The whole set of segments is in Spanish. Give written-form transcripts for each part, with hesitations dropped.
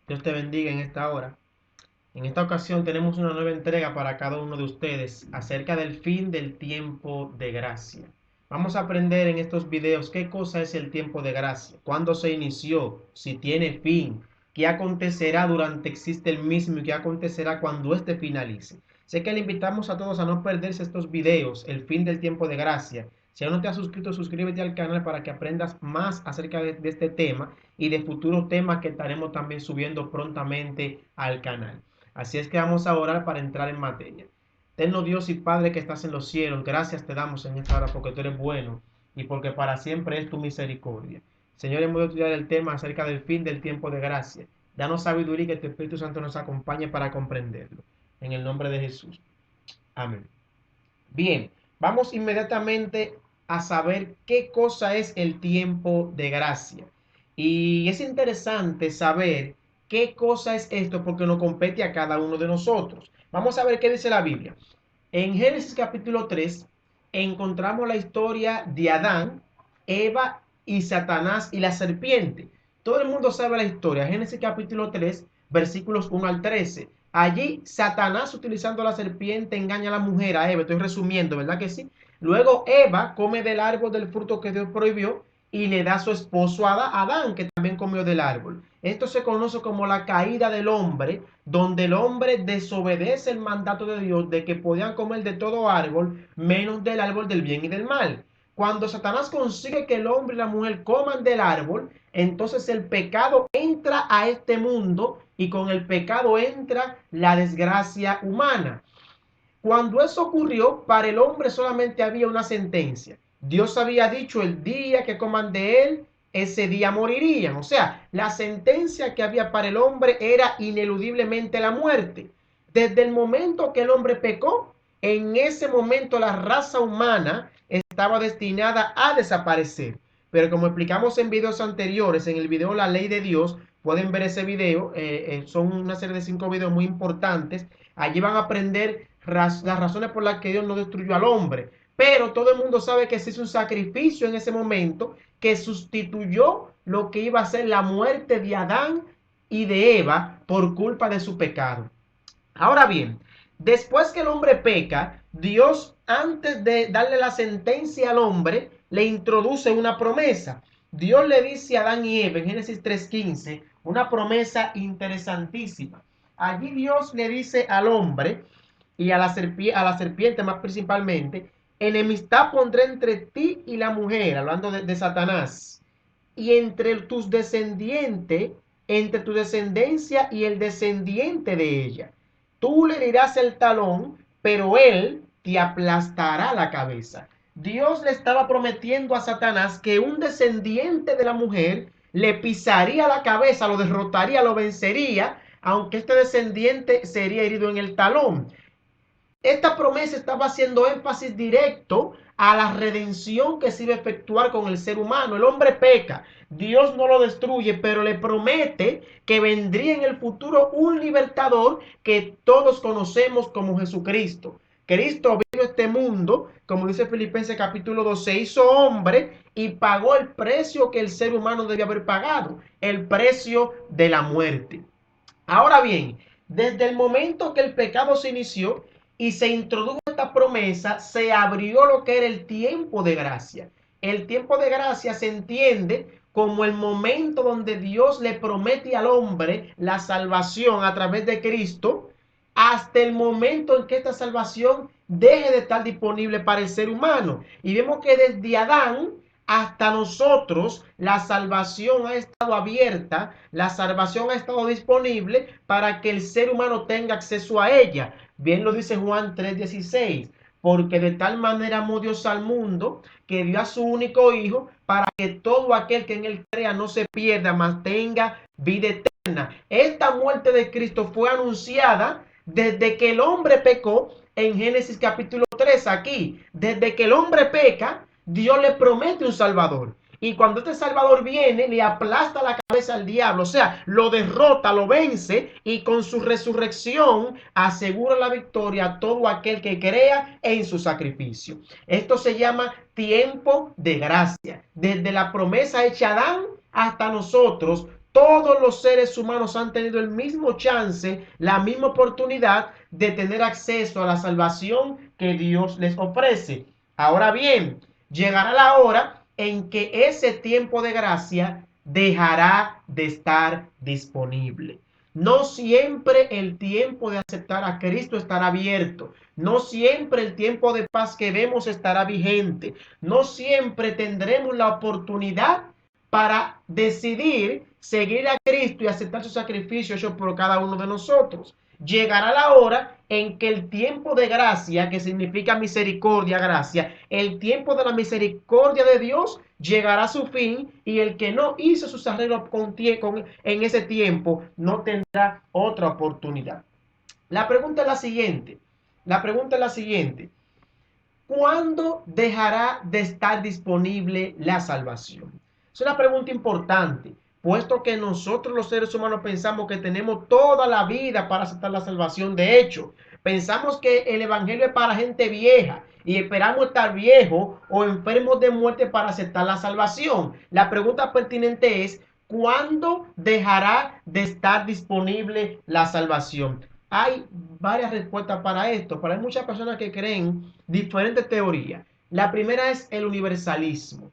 Dios te bendiga en esta hora. En esta ocasión tenemos una nueva entrega para cada uno de ustedes acerca del fin del tiempo de gracia. Vamos a aprender en estos videos qué cosa es el tiempo de gracia, cuándo se inició, si tiene fin, qué acontecerá durante existe el mismo y qué acontecerá cuando éste finalice. Sé que le invitamos a todos a no perderse estos videos, el fin del tiempo de gracia. Si aún no te has suscrito, suscríbete al canal para que aprendas más acerca de este tema y de futuros temas que estaremos también subiendo prontamente al canal. Así es que vamos a orar para entrar en materia. Eterno Dios y Padre que estás en los cielos, gracias te damos en esta hora porque tú eres bueno y porque para siempre es tu misericordia. Señor, hemos de estudiar el tema acerca del fin del tiempo de gracia. Danos sabiduría y que tu Espíritu Santo nos acompañe para comprenderlo. En el nombre de Jesús. Amén. Bien, vamos inmediatamente a saber qué cosa es el tiempo de gracia. Y es interesante saber qué cosa es esto porque nos compete a cada uno de nosotros. Vamos a ver qué dice la Biblia. En Génesis capítulo 3 encontramos la historia de Adán, Eva y Satanás y la serpiente. Todo el mundo sabe la historia. Génesis capítulo 3 versículos 1 al 13. Allí Satanás utilizando la serpiente engaña a la mujer, a Eva. Estoy resumiendo, ¿verdad que sí? Luego Eva come del árbol del fruto que Dios prohibió y le da a su esposo a Adán, que también comió del árbol. Esto se conoce como la caída del hombre, donde el hombre desobedece el mandato de Dios de que podían comer de todo árbol, menos del árbol del bien y del mal. Cuando Satanás consigue que el hombre y la mujer coman del árbol, entonces el pecado entra a este mundo y con el pecado entra la desgracia humana. Cuando eso ocurrió, para el hombre solamente había una sentencia. Dios había dicho el día que coman de él, ese día morirían. O sea, la sentencia que había para el hombre era ineludiblemente la muerte. Desde el momento que el hombre pecó, en ese momento la raza humana estaba destinada a desaparecer. Pero como explicamos en videos anteriores, en el video La Ley de Dios, pueden ver ese video, son una serie de 5 videos muy importantes. Allí van a aprender las razones por las que Dios no destruyó al hombre. Pero todo el mundo sabe que se hizo un sacrificio en ese momento que sustituyó lo que iba a ser la muerte de Adán y de Eva por culpa de su pecado. Ahora bien, después que el hombre peca, Dios, antes de darle la sentencia al hombre, le introduce una promesa. Dios le dice a Adán y Eva en Génesis 3:15 una promesa interesantísima. Allí Dios le dice al hombre y a la serpiente más principalmente, enemistad pondré entre ti y la mujer, hablando de Satanás, y entre tu descendencia y el descendiente de ella. Tú le herirás el talón, pero él te aplastará la cabeza. Dios le estaba prometiendo a Satanás que un descendiente de la mujer le pisaría la cabeza, lo derrotaría, lo vencería, aunque este descendiente sería herido en el talón. Esta promesa estaba haciendo énfasis directo a la redención que se iba a efectuar con el ser humano. El hombre peca, Dios no lo destruye, pero le promete que vendría en el futuro un libertador que todos conocemos como Jesucristo. Cristo vino a este mundo, como dice Filipenses capítulo 2, se hizo hombre y pagó el precio que el ser humano debía haber pagado, el precio de la muerte. Ahora bien, desde el momento que el pecado se inició y se introdujo esta promesa, se abrió lo que era el tiempo de gracia. El tiempo de gracia se entiende como el momento donde Dios le promete al hombre la salvación a través de Cristo, hasta el momento en que esta salvación deje de estar disponible para el ser humano. Y vemos que desde Adán hasta nosotros la salvación ha estado abierta, la salvación ha estado disponible para que el ser humano tenga acceso a ella. Bien lo dice Juan 3:16, porque de tal manera amó Dios al mundo que dio a su único hijo para que todo aquel que en él crea no se pierda, mas tenga vida eterna. Esta muerte de Cristo fue anunciada desde que el hombre pecó en Génesis capítulo 3 aquí. Desde que el hombre peca, Dios le promete un Salvador. Y cuando este Salvador viene, le aplasta la cabeza al diablo, o sea, lo derrota, lo vence y con su resurrección asegura la victoria a todo aquel que crea en su sacrificio. Esto se llama tiempo de gracia. Desde la promesa hecha a Adán hasta nosotros, todos los seres humanos han tenido el mismo chance, la misma oportunidad de tener acceso a la salvación que Dios les ofrece. Ahora bien, llegará la hora en que ese tiempo de gracia dejará de estar disponible. No siempre el tiempo de aceptar a Cristo estará abierto. No siempre el tiempo de paz que vemos estará vigente. No siempre tendremos la oportunidad para decidir seguir a Cristo y aceptar su sacrificio hecho por cada uno de nosotros. Llegará la hora en que el tiempo de gracia, que significa misericordia, gracia, el tiempo de la misericordia de Dios llegará a su fin, y el que no hizo sus arreglos en ese tiempo no tendrá otra oportunidad. La pregunta es la siguiente. La pregunta es la siguiente. ¿Cuándo dejará de estar disponible la salvación? Es una pregunta importante, puesto que nosotros los seres humanos pensamos que tenemos toda la vida para aceptar la salvación. De hecho, pensamos que el evangelio es para gente vieja y esperamos estar viejos o enfermos de muerte para aceptar la salvación. La pregunta pertinente es, ¿cuándo dejará de estar disponible la salvación? Hay varias respuestas para esto, pero hay muchas personas que creen diferentes teorías. La primera es el universalismo.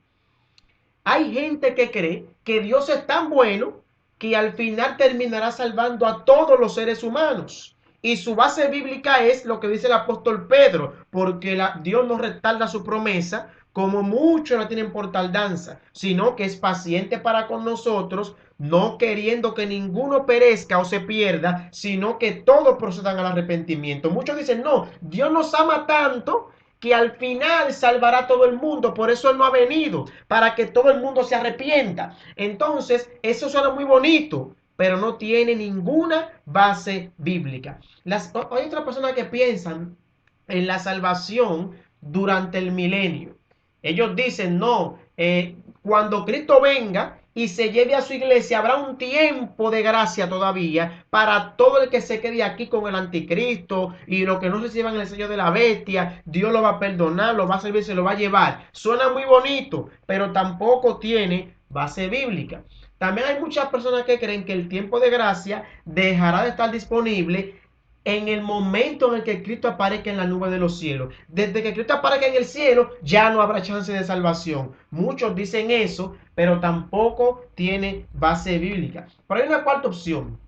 Hay gente que cree que Dios es tan bueno que al final terminará salvando a todos los seres humanos. Y su base bíblica es lo que dice el apóstol Pedro, porque Dios no retarda su promesa, como muchos la tienen por tardanza, sino que es paciente para con nosotros, no queriendo que ninguno perezca o se pierda, sino que todos procedan al arrepentimiento. Muchos dicen, no, Dios nos ama tanto que al final salvará a todo el mundo, por eso Él no ha venido, para que todo el mundo se arrepienta. Entonces, eso suena muy bonito, pero no tiene ninguna base bíblica. Hay otras personas que piensan en la salvación durante el milenio. Ellos dicen, no, cuando Cristo venga y se lleve a su iglesia, habrá un tiempo de gracia todavía para todo el que se quede aquí con el anticristo, y lo que no reciban el sello de la bestia, Dios lo va a perdonar, lo va a servir, se lo va a llevar. Suena muy bonito, pero tampoco tiene base bíblica. También hay muchas personas que creen que el tiempo de gracia dejará de estar disponible en el momento en el que Cristo aparezca en la nube de los cielos. Desde que Cristo aparezca en el cielo, ya no habrá chance de salvación. Muchos dicen eso, pero tampoco tiene base bíblica. Pero hay una cuarta opción.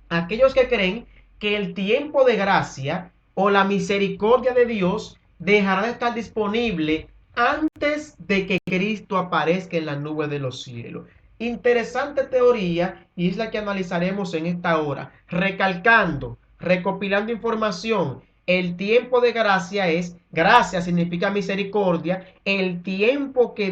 Aquellos que creen que el tiempo de gracia o la misericordia de Dios dejará de estar disponible antes de que Cristo aparezca en la nube de los cielos. Interesante teoría, y es la que analizaremos en esta hora, recalcando, recopilando información. El tiempo de gracia gracia significa misericordia, el tiempo que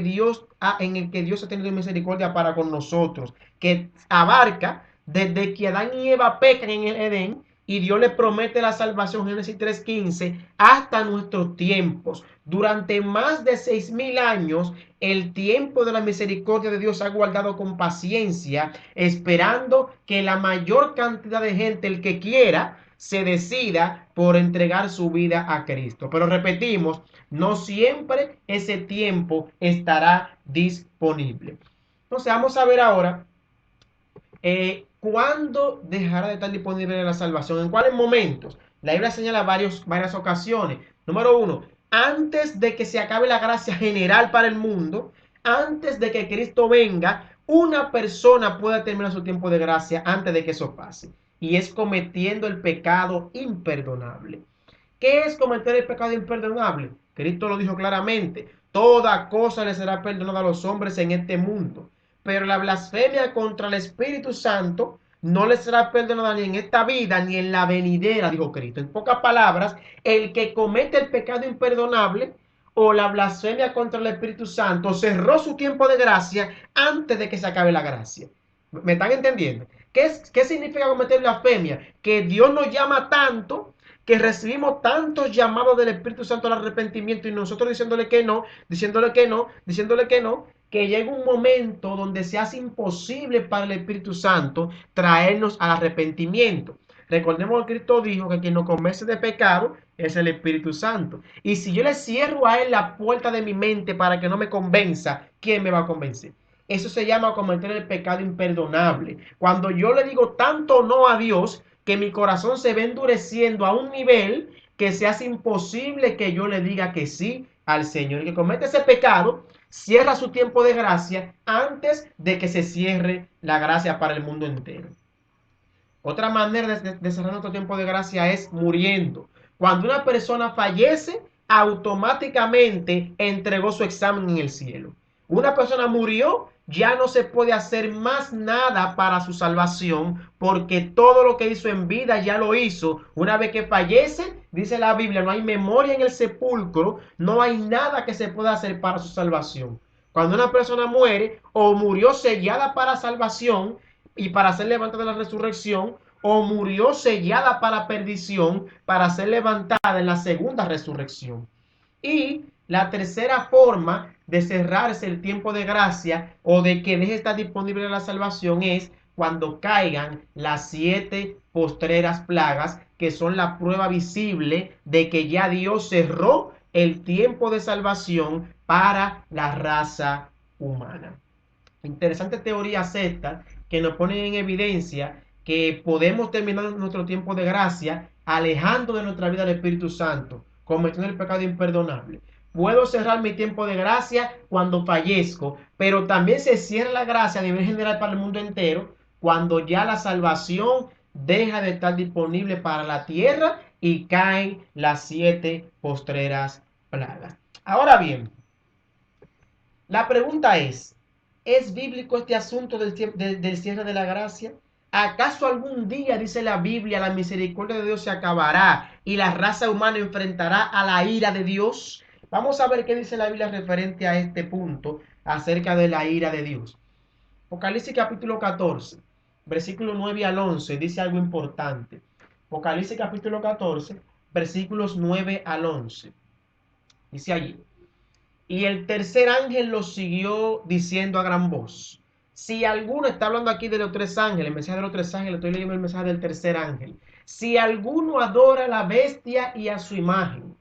en el que Dios ha tenido misericordia para con nosotros, que abarca desde que Adán y Eva pecan en el Edén y Dios les promete la salvación, Génesis 3:15, hasta nuestros tiempos. Durante más de 6,000 años, el tiempo de la misericordia de Dios ha guardado con paciencia, esperando que la mayor cantidad de gente, el que quiera, se decida por entregar su vida a Cristo. Pero repetimos, no siempre ese tiempo estará disponible. Entonces vamos a ver ahora ¿cuándo dejará de estar disponible la salvación? ¿En cuáles momentos? La Biblia señala varias ocasiones. Número uno, antes de que se acabe la gracia general para el mundo, antes de que Cristo venga, una persona puede terminar su tiempo de gracia antes de que eso pase. Y es cometiendo el pecado imperdonable. ¿Qué es cometer el pecado imperdonable? Cristo lo dijo claramente. Toda cosa le será perdonada a los hombres en este mundo, pero la blasfemia contra el Espíritu Santo no le será perdonada ni en esta vida ni en la venidera, dijo Cristo. En pocas palabras, el que comete el pecado imperdonable o la blasfemia contra el Espíritu Santo cerró su tiempo de gracia antes de que se acabe la gracia. ¿Me están entendiendo? ¿Qué significa cometer blasfemia? Que Dios nos llama tanto, que recibimos tantos llamados del Espíritu Santo al arrepentimiento, y nosotros diciéndole que no, diciéndole que no, diciéndole que no, que llega un momento donde se hace imposible para el Espíritu Santo traernos al arrepentimiento. Recordemos que Cristo dijo que quien nos convence de pecado es el Espíritu Santo. Y si yo le cierro a él la puerta de mi mente para que no me convenza, ¿quién me va a convencer? eso se llama cometer el pecado imperdonable. Cuando yo le digo tanto no a Dios, que mi corazón se ve endureciendo a un nivel que se hace imposible que yo le diga que sí al Señor. El que comete ese pecado cierra su tiempo de gracia antes de que se cierre la gracia para el mundo entero. Otra manera de cerrar nuestro tiempo de gracia es muriendo. Cuando una persona fallece, automáticamente entregó su examen en el cielo. Una persona murió, ya no se puede hacer más nada para su salvación, porque todo lo que hizo en vida ya lo hizo. Una vez que fallece, dice la Biblia, no hay memoria en el sepulcro, no hay nada que se pueda hacer para su salvación. Cuando una persona muere o murió sellada para salvación, y para ser levantada en la resurrección, o murió sellada para perdición para ser levantada en la segunda resurrección. Y la tercera forma de cerrarse el tiempo de gracia o de que deje estar disponible la salvación es cuando caigan las 7 postreras plagas, que son la prueba visible de que ya Dios cerró el tiempo de salvación para la raza humana. Interesante teoría secta que nos pone en evidencia que podemos terminar nuestro tiempo de gracia alejando de nuestra vida al Espíritu Santo, cometiendo el pecado imperdonable. Puedo cerrar mi tiempo de gracia cuando fallezco, pero también se cierra la gracia a nivel general para el mundo entero cuando ya la salvación deja de estar disponible para la tierra y caen las 7 postreras plagas. Ahora bien, la pregunta ¿es bíblico este asunto del cierre de la gracia? ¿Acaso algún día, dice la Biblia, la misericordia de Dios se acabará y la raza humana enfrentará a la ira de Dios? Vamos a ver qué dice la Biblia referente a este punto acerca de la ira de Dios. Apocalipsis capítulo 14, versículos 9 al 11, dice algo importante. Apocalipsis capítulo 14, versículos 9 al 11. Dice allí: y el tercer ángel lo siguió diciendo a gran voz. Si alguno, está hablando aquí de los 3 ángeles, el mensaje de los 3 ángeles, estoy leyendo el mensaje del tercer ángel. Si alguno adora a la bestia y a su imagen,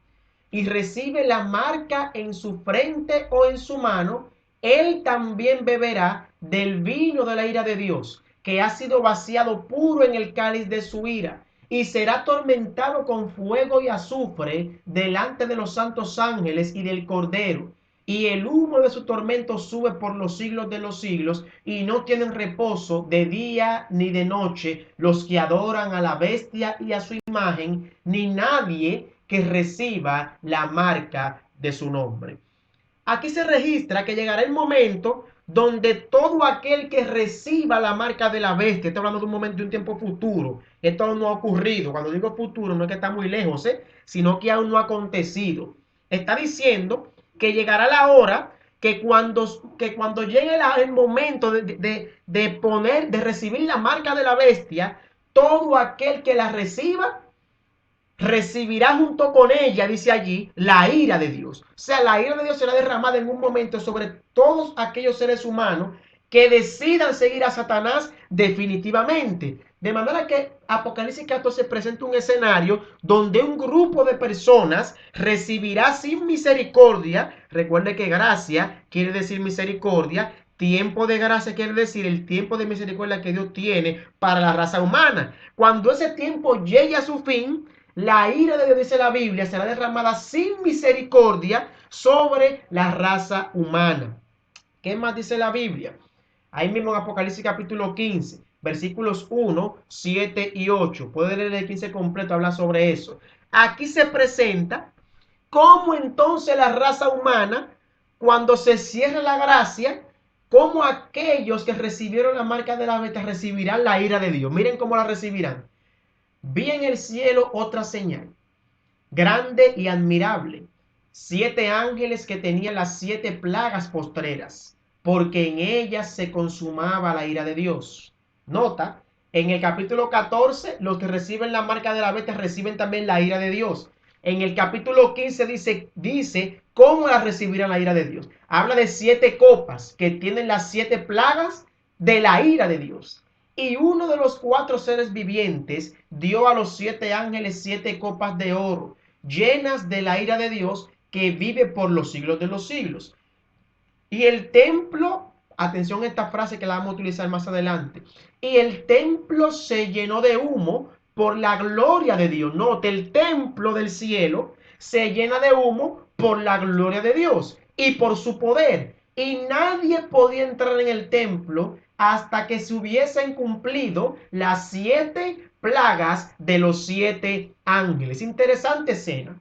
y recibe la marca en su frente o en su mano, él también beberá del vino de la ira de Dios, que ha sido vaciado puro en el cáliz de su ira, y será atormentado con fuego y azufre delante de los santos ángeles y del Cordero. Y el humo de su tormento sube por los siglos de los siglos, y no tienen reposo de día ni de noche los que adoran a la bestia y a su imagen, ni nadie que reciba la marca de su nombre. Aquí se registra que llegará el momento donde todo aquel que reciba la marca de la bestia, estoy hablando de un momento, de un tiempo futuro, esto no ha ocurrido. Cuando digo futuro no es que está muy lejos, sino que aún no ha acontecido. Está diciendo que llegará la hora que cuando llegue el momento de recibir la marca de la bestia, todo aquel que la reciba recibirá junto con ella, dice allí, la ira de Dios. O sea, la ira de Dios será derramada en un momento sobre todos aquellos seres humanos que decidan seguir a Satanás definitivamente. De manera que Apocalipsis 14 presenta un escenario donde un grupo de personas recibirá sin misericordia. Recuerde que gracia quiere decir misericordia. Tiempo de gracia quiere decir el tiempo de misericordia que Dios tiene para la raza humana. Cuando ese tiempo llegue a su fin, la ira de Dios, dice la Biblia, será derramada sin misericordia sobre la raza humana. ¿Qué más dice la Biblia? Ahí mismo en Apocalipsis capítulo 15, versículos 1, 7 y 8. Puede leer el 15 completo, habla sobre eso. Aquí se presenta cómo entonces la raza humana, cuando se cierre la gracia, cómo aquellos que recibieron la marca de la bestia recibirán la ira de Dios. Miren cómo la recibirán. Vi en el cielo otra señal, grande y admirable, 7 ángeles que tenían las 7 plagas postreras, porque en ellas se consumaba la ira de Dios. Nota, en el capítulo 14, los que reciben la marca de la bestia reciben también la ira de Dios. En el capítulo 15 dice cómo la recibirán la ira de Dios. Habla de 7 copas que tienen las 7 plagas de la ira de Dios. Y uno de los 4 seres vivientes dio a los 7 ángeles 7 copas de oro, llenas de la ira de Dios, que vive por los siglos de los siglos. Y el templo atención a esta frase que la vamos a utilizar más adelante. Y el templo se llenó de humo por la gloria de Dios. Note, el templo del cielo se llena de humo por la gloria de Dios y por su poder. Y nadie podía entrar en el templo hasta que se hubiesen cumplido las 7 plagas de los 7 ángeles. Interesante escena.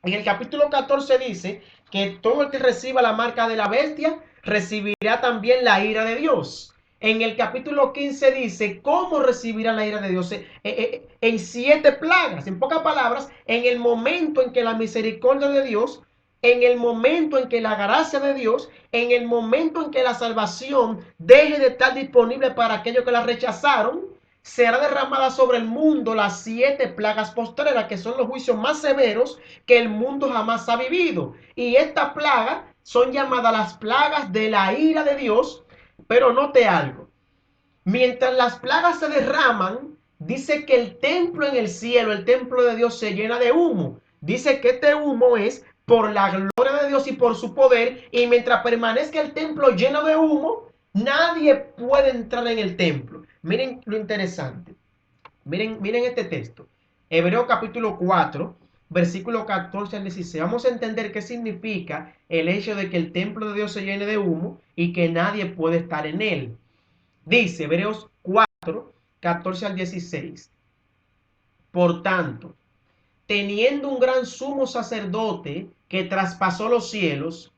En el capítulo 14 dice que todo el que reciba la marca de la bestia recibirá también la ira de Dios. En el capítulo 15 dice cómo recibirá la ira de Dios en 7 plagas. En pocas palabras, en el momento en que la misericordia de Dios, en el momento en que la gracia de Dios, en el momento en que la salvación deje de estar disponible para aquellos que la rechazaron, será derramada sobre el mundo las 7 plagas postreras, que son los juicios más severos que el mundo jamás ha vivido. Y estas plagas son llamadas las plagas de la ira de Dios. Pero note algo, mientras las plagas se derraman, dice que el templo en el cielo, el templo de Dios, se llena de humo. Dice que este humo es por la gloria de Dios y por su poder, y mientras permanezca el templo lleno de humo, nadie puede entrar en el templo. Miren lo interesante. Miren este texto. Hebreo capítulo 4, versículo 14 al 16. Vamos a entender qué significa el hecho de que el templo de Dios se llene de humo y que nadie puede estar en él. Dice Hebreos 4, 14 al 16. Por tanto, teniendo un gran sumo sacerdote que traspasó los cielos,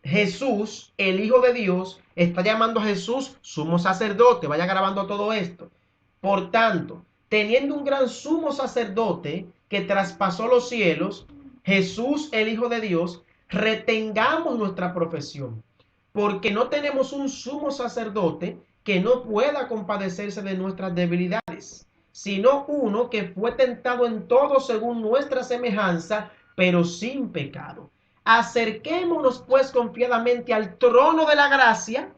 Jesús, el Hijo de Dios, está llamando a Jesús sumo sacerdote. Vaya grabando todo esto. Por tanto, teniendo un gran sumo sacerdote que traspasó los cielos, Jesús, el Hijo de Dios, retengamos nuestra profesión, porque no tenemos un sumo sacerdote que no pueda compadecerse de nuestras debilidades, sino uno que fue tentado en todo según nuestra semejanza, pero sin pecado. Acerquémonos pues confiadamente al trono de la gracia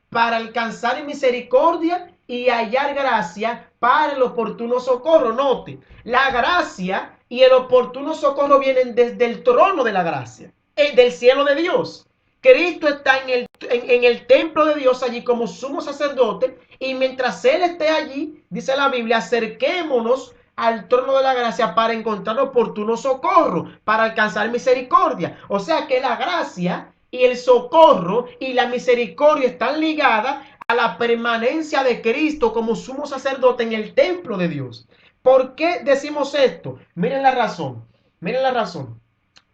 para alcanzar misericordia y hallar gracia para el oportuno socorro. Note, la gracia y el oportuno socorro vienen desde el trono de la gracia, del cielo de Dios. Cristo está en el templo de Dios allí como sumo sacerdote, y mientras Él esté allí, dice la Biblia, acerquémonos al trono de la gracia para encontrar oportuno socorro, para alcanzar misericordia. O sea que la gracia y el socorro y la misericordia están ligadas a la permanencia de Cristo como sumo sacerdote en el templo de Dios. ¿Por qué decimos esto? Miren la razón. Miren la razón.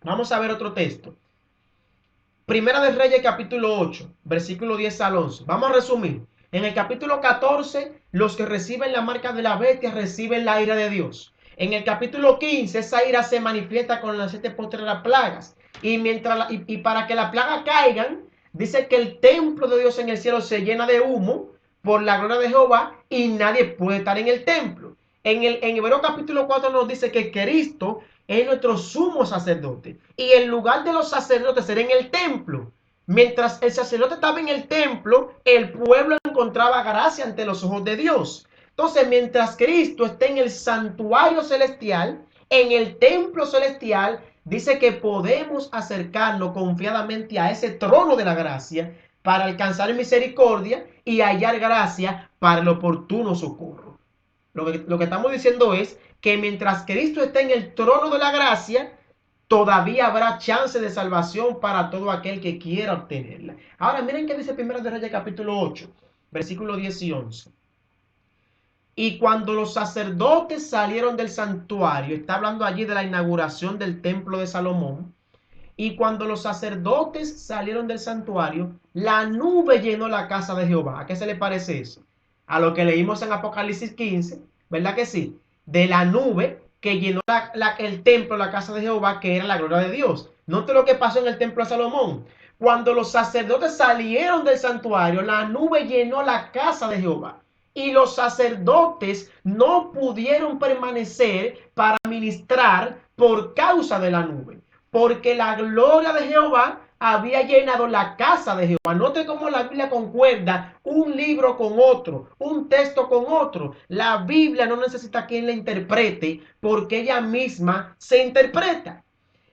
Vamos a ver otro texto. Primera de Reyes capítulo 8, versículo 10 al 11. Vamos a resumir. En el capítulo 14, los que reciben la marca de la bestia reciben la ira de Dios. En el capítulo 15, esa ira se manifiesta con las 7 postreras plagas. Y, para que la plaga caigan, dice que el templo de Dios en el cielo se llena de humo por la gloria de Jehová y nadie puede estar en el templo. En Hebreo capítulo 4 nos dice que Cristo es nuestro sumo sacerdote. Y el lugar de los sacerdotes será en el templo. Mientras el sacerdote estaba en el templo, el pueblo encontraba gracia ante los ojos de Dios. Entonces, mientras Cristo esté en el santuario celestial, en el templo celestial, dice que podemos acercarnos confiadamente a ese trono de la gracia para alcanzar misericordia y hallar gracia para el oportuno socorro. Lo que estamos diciendo es que mientras Cristo esté en el trono de la gracia, todavía habrá chance de salvación para todo aquel que quiera obtenerla. Ahora miren qué dice Primera de Reyes capítulo 8, versículos 10 y 11. Y cuando los sacerdotes salieron del santuario, está hablando allí de la inauguración del templo de Salomón, y cuando los sacerdotes salieron del santuario, la nube llenó la casa de Jehová. ¿A qué se le parece eso? A lo que leímos en Apocalipsis 15, ¿verdad que sí? De la nube que llenó el templo, la casa de Jehová, que era la gloria de Dios. Note lo que pasó en el templo de Salomón. Cuando los sacerdotes salieron del santuario, la nube llenó la casa de Jehová. Y los sacerdotes no pudieron permanecer para ministrar por causa de la nube, porque la gloria de Jehová había llenado la casa de Jehová. Note cómo la Biblia concuerda un libro con otro, un texto con otro. La Biblia no necesita quien la interprete, porque ella misma se interpreta.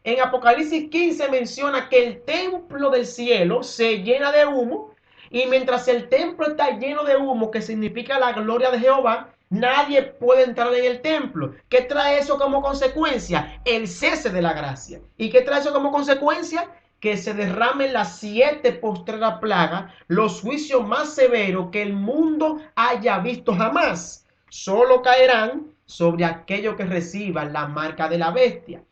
En Apocalipsis 15 menciona que el templo del cielo se llena de humo, Y mientras el templo está lleno de humo, que significa la gloria de Jehová, nadie puede entrar en el templo. ¿Qué trae eso como consecuencia? El cese de la gracia. ¿Y qué trae eso como consecuencia? Que se derramen las 7 postreras plagas, los juicios más severos que el mundo haya visto jamás. Solo caerán sobre aquellos que reciban la marca de la bestia.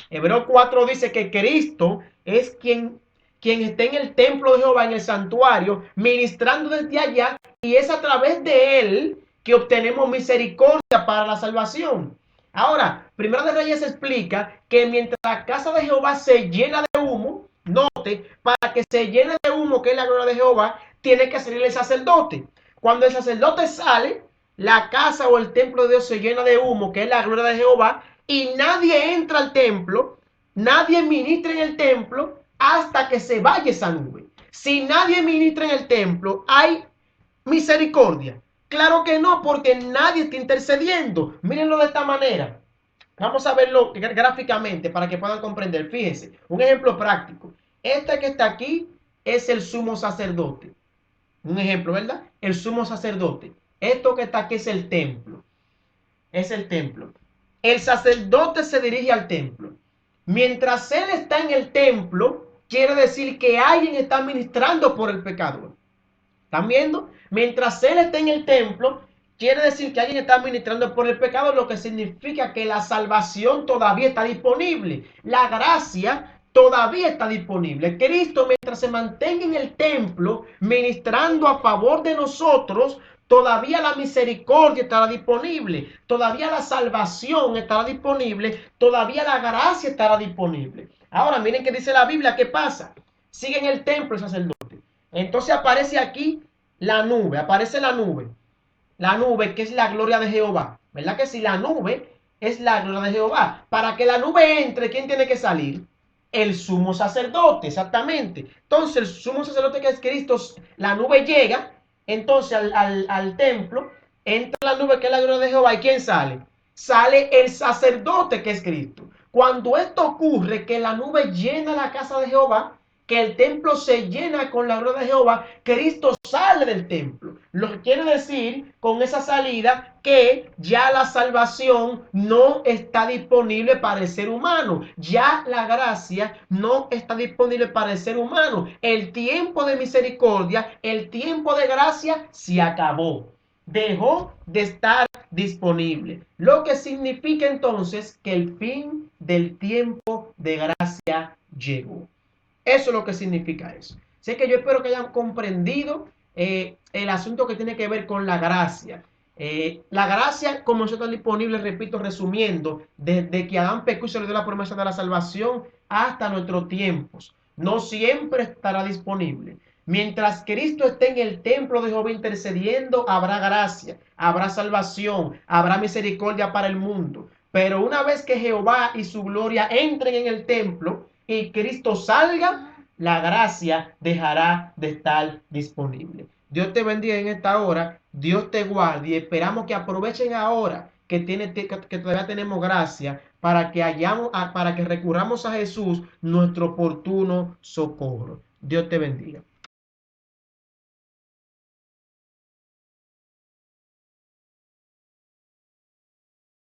Hebreos 4 dice que Cristo es quien está en el templo de Jehová, en el santuario, ministrando desde allá, y es a través de él que obtenemos misericordia para la salvación. Ahora, Primera de Reyes explica que mientras la casa de Jehová se llena de humo, note, para que se llene de humo, que es la gloria de Jehová, tiene que salir el sacerdote. Cuando el sacerdote sale, la casa o el templo de Dios se llena de humo, que es la gloria de Jehová, y nadie entra al templo, nadie ministra en el templo hasta que se vaya esa nube. Si nadie ministra en el templo, ¿hay misericordia? Claro que no, porque nadie está intercediendo. Mírenlo de esta manera. Vamos a verlo gráficamente para que puedan comprender. Fíjense, un ejemplo práctico. Este que está aquí es el sumo sacerdote. Un ejemplo, ¿verdad? El sumo sacerdote. Esto que está aquí es el templo. Es el templo. El sacerdote se dirige al templo. Mientras él está en el templo, quiere decir que alguien está ministrando por el pecador. ¿Están viendo? Mientras él está en el templo, quiere decir que alguien está ministrando por el pecado, lo que significa que la salvación todavía está disponible. La gracia todavía está disponible. Cristo, mientras se mantenga en el templo, ministrando a favor de nosotros, todavía la misericordia estará disponible, todavía la salvación estará disponible, todavía la gracia estará disponible. Ahora, miren qué dice la Biblia, ¿qué pasa? Sigue en el templo el sacerdote. Entonces aparece aquí la nube, aparece la nube que es la gloria de Jehová, ¿verdad que si la nube es la gloria de Jehová? Para que la nube entre, ¿quién tiene que salir? El sumo sacerdote, exactamente. Entonces el sumo sacerdote que es Cristo, la nube llega, entonces al templo, entra la nube que es la gloria de Jehová, ¿y quién sale? Sale el sacerdote que es Cristo. Cuando esto ocurre, que la nube llena la casa de Jehová, que el templo se llena con la gloria de Jehová, Cristo sale del templo. Lo que quiere decir con esa salida que ya la salvación no está disponible para el ser humano. Ya la gracia no está disponible para el ser humano. El tiempo de misericordia, el tiempo de gracia se acabó. Dejó de estar disponible. Lo que significa entonces que el fin del tiempo de gracia llegó. Eso es lo que significa eso. Así que yo espero que hayan comprendido el asunto que tiene que ver con la gracia. La gracia comenzó a estar disponible, repito, resumiendo, desde que Adán pecó y se le dio la promesa de la salvación hasta nuestros tiempos. No siempre estará disponible. Mientras Cristo esté en el templo de Jehová intercediendo, habrá gracia, habrá salvación, habrá misericordia para el mundo. Pero una vez que Jehová y su gloria entren en el templo y Cristo salga, la gracia dejará de estar disponible. Dios te bendiga en esta hora, Dios te guarde y esperamos que aprovechen ahora que todavía tenemos gracia para que recurramos a Jesús, nuestro oportuno socorro. Dios te bendiga.